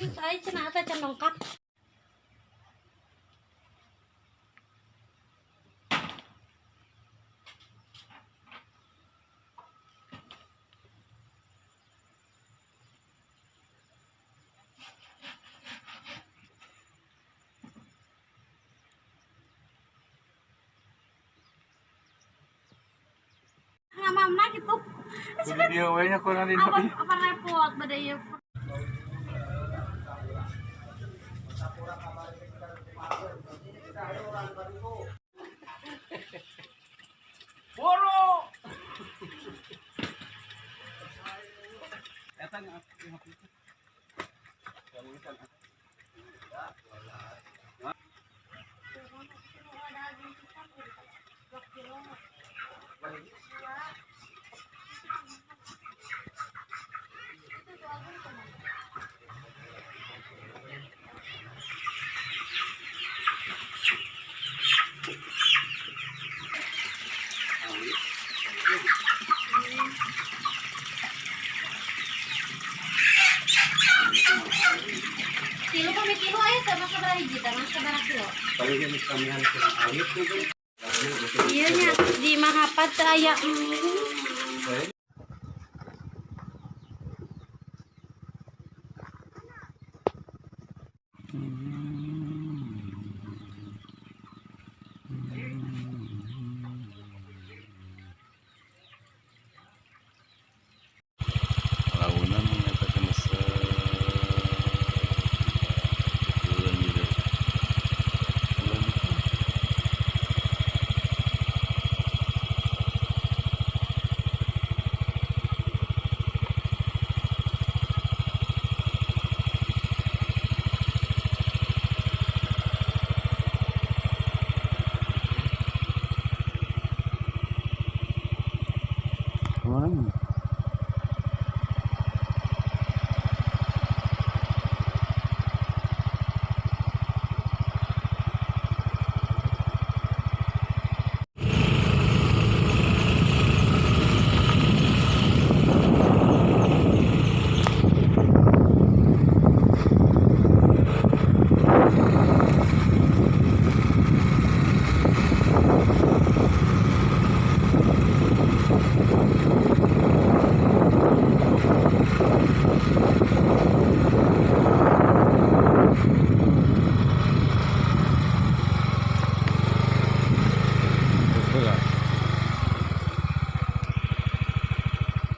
Saya cenah teh can nongkap. Ngamamna gitu. Video we nya kurang di Apa repot bade ieu. Boro. Eta nya Kilo kami kilo aya teh masa berapa hiji teh masa berapa kilo? paling kamihan alit tuh. Iya nya di Mahapat teh aya